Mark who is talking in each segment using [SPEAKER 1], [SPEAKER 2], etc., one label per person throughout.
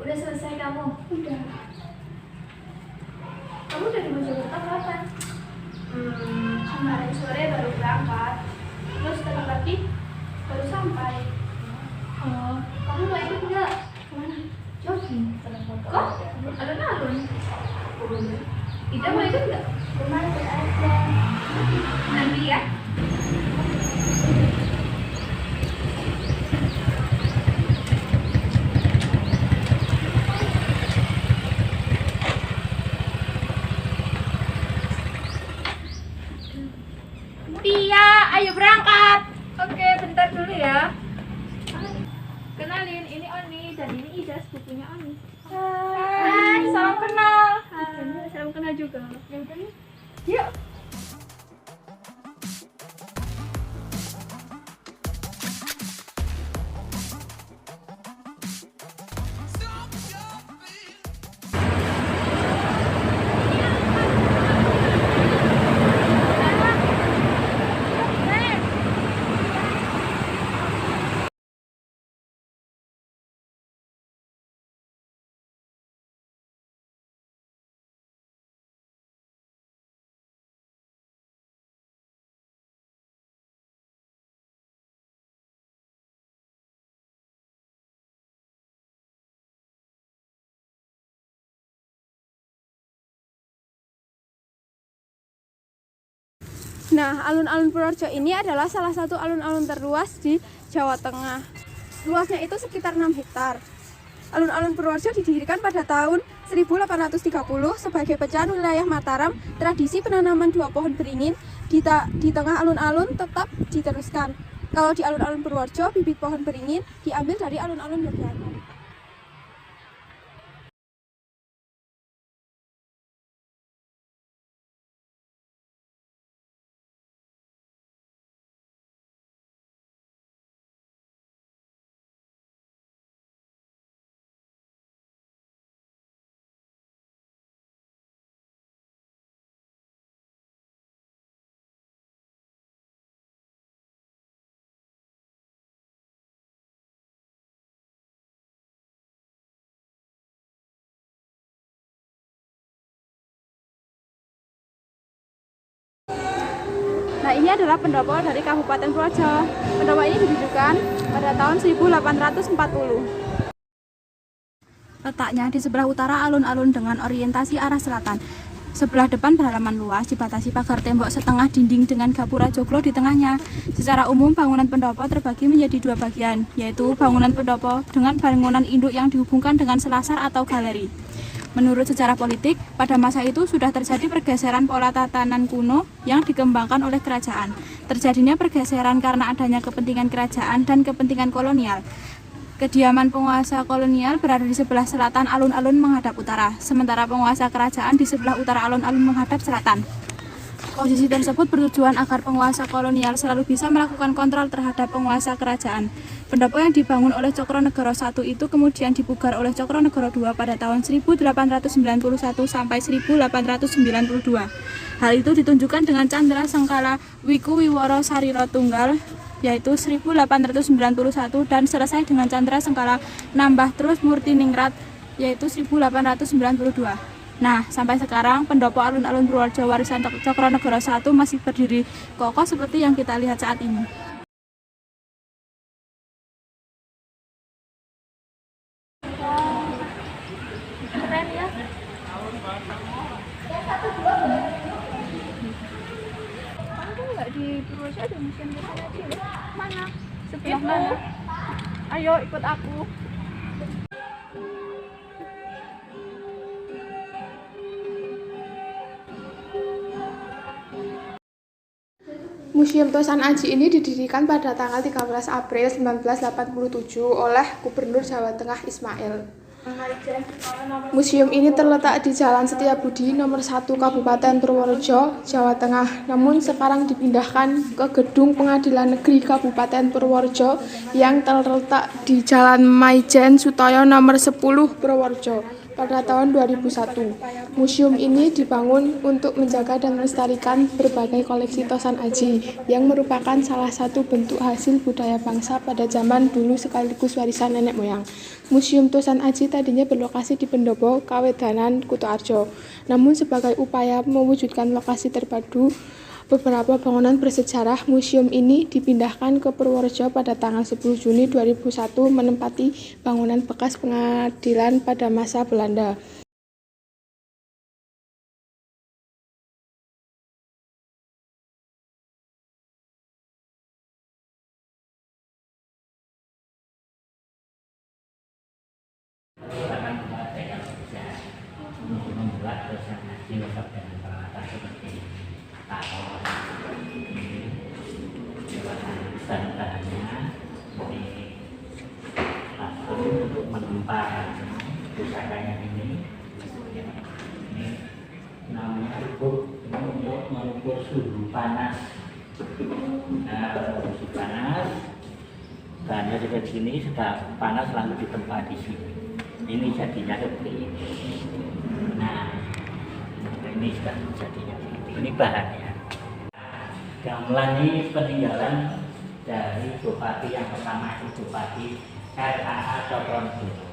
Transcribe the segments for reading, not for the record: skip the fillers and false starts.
[SPEAKER 1] Udah selesai kamu?
[SPEAKER 2] Udah.
[SPEAKER 1] Kamu dari Mojokerto kapan?
[SPEAKER 2] Kemarin sore baru berangkat.
[SPEAKER 1] Terus tadi pagi
[SPEAKER 2] Baru sampai.
[SPEAKER 1] oh, kamu mau ikut nggak?
[SPEAKER 2] Kemana?
[SPEAKER 1] Jogging. Kok? Alun-alun? Ida mau ikut nggak?
[SPEAKER 2] Kemana aja.
[SPEAKER 1] Nanti ya.
[SPEAKER 2] Pia, ayo berangkat.
[SPEAKER 1] Oke, bentar dulu ya. Kenalin, ini Oni dan ini Ida, sepupunya Oni.
[SPEAKER 2] Hai, salam kenal.
[SPEAKER 1] Hai, salam kenal juga.
[SPEAKER 2] Ya udah nih.
[SPEAKER 1] Yuk.
[SPEAKER 3] Nah, alun-alun Purworejo ini adalah salah satu alun-alun terluas di Jawa Tengah. Luasnya itu sekitar 6 hektar. Alun-alun Purworejo didirikan pada tahun 1830 sebagai pecahan wilayah Mataram. Tradisi penanaman 2 pohon beringin di tengah alun-alun tetap diteruskan. Kalau di alun-alun Purworejo, bibit pohon beringin diambil dari alun-alun Yogyakarta. Nah, ini adalah pendopo dari Kabupaten Purworejo. Pendopo ini didirikan pada tahun 1840. Letaknya di sebelah utara alun-alun dengan orientasi arah selatan. Sebelah depan berhalaman luas dibatasi pagar tembok setengah dinding dengan gapura joglo di tengahnya. Secara umum bangunan pendopo terbagi menjadi 2 bagian, yaitu bangunan pendopo dengan bangunan induk yang dihubungkan dengan selasar atau galeri. Menurut sejarah politik, pada masa itu sudah terjadi pergeseran pola tatanan kuno yang dikembangkan oleh kerajaan. Terjadinya pergeseran karena adanya kepentingan kerajaan dan kepentingan kolonial. Kediaman penguasa kolonial berada di sebelah selatan alun-alun menghadap utara, sementara penguasa kerajaan di sebelah utara alun-alun menghadap selatan. Posisi tersebut bertujuan agar penguasa kolonial selalu bisa melakukan kontrol terhadap penguasa kerajaan. Pendopo yang dibangun oleh Cokronegoro I itu kemudian dipugar oleh Cokronegoro II pada tahun 1891 sampai 1892. Hal itu ditunjukkan dengan Candra Sengkala Wiku Wiworo Sariro Tunggal, yaitu 1891, dan selesai dengan Candra Sengkala Nambah Terus Murti Ningrat, yaitu 1892. Nah, sampai sekarang pendopo alun-alun Purworejo warisan Cokronegoro I masih berdiri kokoh seperti yang kita lihat saat ini.
[SPEAKER 1] Keren ya. Kamu nggak di Purworejo ada museum budaya cilik? Mana? Sebelah mana? Ayo ikut aku.
[SPEAKER 3] Museum Tosan Aji ini didirikan pada tanggal 13 April 1987 oleh Gubernur Jawa Tengah Ismail. Museum ini terletak di Jalan Setiabudi nomor 1 Kabupaten Purworejo, Jawa Tengah. Namun sekarang dipindahkan ke Gedung Pengadilan Negeri Kabupaten Purworejo yang terletak di Jalan Maijen Sutoyo nomor 10 Purworejo.
[SPEAKER 4] pada tahun 2001. Museum ini dibangun untuk menjaga dan melestarikan berbagai koleksi Tosan Aji yang merupakan salah satu bentuk hasil budaya bangsa pada zaman dulu sekaligus warisan nenek moyang. Museum Tosan Aji tadinya berlokasi di Pendopo, Kawedanan, Kutoarjo. Namun sebagai upaya mewujudkan lokasi terpadu beberapa bangunan bersejarah, museum ini dipindahkan ke Purworejo pada tanggal 10 Juni 2001 menempati bangunan bekas pengadilan pada masa Belanda.
[SPEAKER 5] Membuat Tosan Aji lengkap dengan peralatan seperti taruh bahan-bahannya ini untuk menempa pusakanya ini namanya ukur, ini untuk mengukur suhu panas. Nah, suhu panas bahannya seperti sini sudah panas lalu ditempa di sini. Ini jadinya seperti ini. Nah, ini sudah jadinya. Ini bahannya. Gamelan ini peninggalan dari Bupati yang pertama itu Bupati R.A.A. Cokronedono,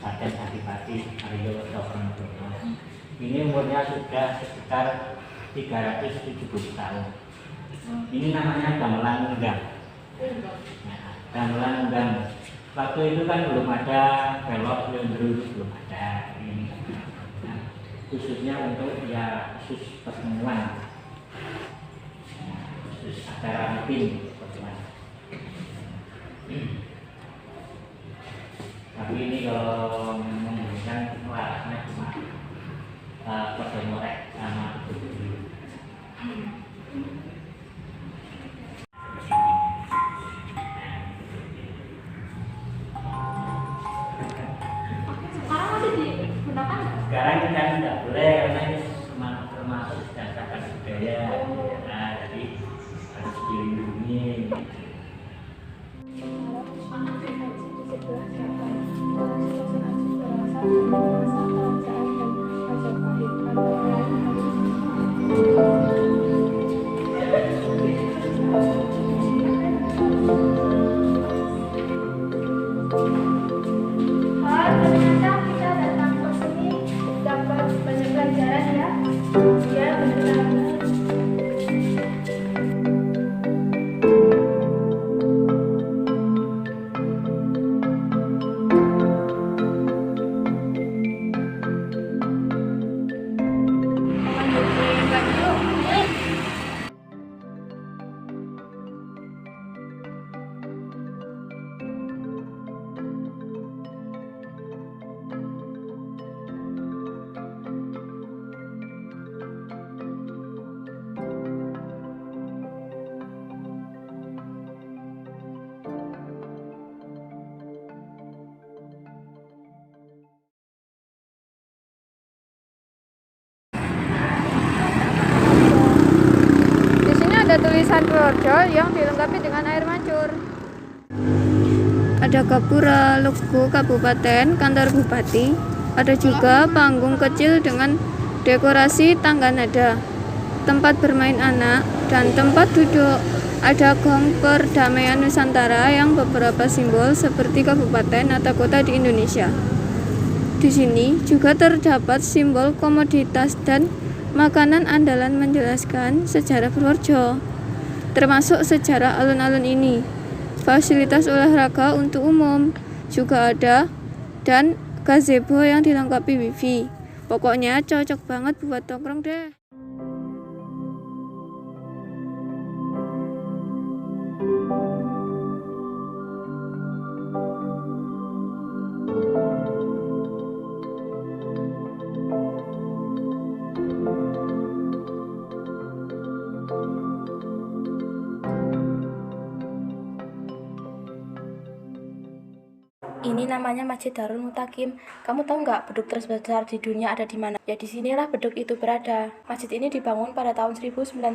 [SPEAKER 5] Raden Adipati Aryo Cokronedono. Ini umurnya sudah sekitar 370 tahun. Ini namanya gamelan enggang. Nah, gamelan enggang. Waktu itu kan belum ada belok lendru, belum ada ini. Nah, khususnya untuk ya khusus pertemuan, khusus acara meeting pertemuan. Tapi ini kalau menggunakan warnanya cuma kode morek sama begitu. Sekarang kita tidak boleh karena ini termasuk cacat budaya, nah, jadi harus dilindungi.
[SPEAKER 2] Ternyata kita datang ke sini dapat banyak pelajaran ya. Ya, benar.
[SPEAKER 1] Di sini ada tulisan Purworejo yang dilengkapi dengan air mancur. Ada gapura, logo kabupaten, kantor bupati. Ada juga panggung kecil dengan dekorasi tangga nada, tempat bermain anak, dan tempat duduk. Ada gong perdamaian Nusantara yang beberapa simbol seperti kabupaten atau kota di Indonesia. Di sini juga terdapat simbol komoditas dan makanan andalan menjelaskan sejarah Purworejo, termasuk sejarah alun-alun ini. Fasilitas olahraga untuk umum juga ada dan gazebo yang dilengkapi wifi. Pokoknya cocok banget buat tongkrong deh.
[SPEAKER 3] Ini namanya Masjid Darul Mutakim. Kamu tahu nggak beduk terbesar di dunia ada di mana? Ya di sinilah beduk itu berada. Masjid ini dibangun pada tahun 1988.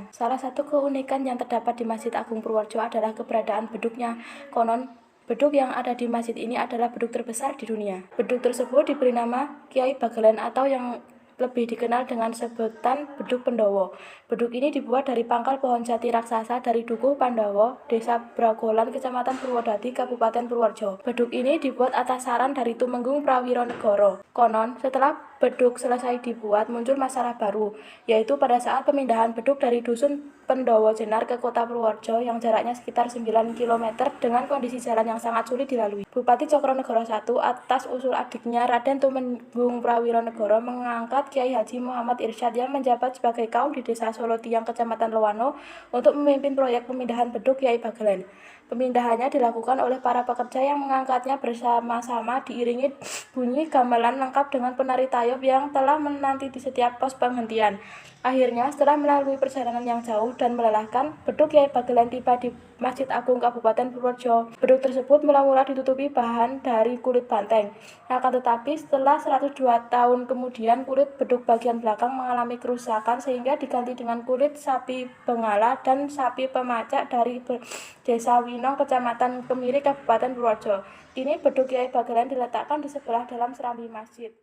[SPEAKER 3] Salah satu keunikan yang terdapat di Masjid Agung Purworejo adalah keberadaan beduknya. Konon Beduk yang ada di masjid ini adalah beduk terbesar di dunia. Beduk tersebut diberi nama Kiai Bagelen atau yang lebih dikenal dengan sebutan beduk Pendowo. Beduk ini dibuat dari pangkal pohon jati raksasa dari Dukuh Pandawa, Desa Bragolan, Kecamatan Purwodadi, Kabupaten Purworejo. Beduk ini dibuat atas saran dari Tumenggung Prawironegoro. Konon, setelah beduk selesai dibuat, muncul masalah baru, yaitu pada saat pemindahan beduk dari Dusun Pendowo Jenar ke kota Purworejo yang jaraknya sekitar 9 km dengan kondisi jalan yang sangat sulit dilalui. Bupati Cokronegoro I atas usul adiknya Raden Tumenggung Prawironegoro mengangkat Kiai Haji Muhammad Irsyad yang menjabat sebagai kaum di Desa Solo Tiang, Kecamatan Lowano untuk memimpin proyek pemindahan beduk Kiai Bagelen. Pemindahannya dilakukan oleh para pekerja yang mengangkatnya bersama-sama diiringi bunyi gamelan lengkap dengan penari tayub yang telah menanti di setiap pos penghentian. Akhirnya, setelah melalui perjalanan yang jauh dan melelahkan, beduk Kiai Bagelen tiba di Masjid Agung Kabupaten Purworejo. Beduk tersebut mula-mula ditutupi bahan dari kulit banteng. Akan tetapi, setelah 102 tahun kemudian, kulit beduk bagian belakang mengalami kerusakan sehingga diganti dengan kulit sapi bengala dan sapi pemacak dari Desa Winong, Kecamatan Kemiri, Kabupaten Purworejo. Kini beduk Kiai Bagelen diletakkan di sebelah dalam serambi masjid.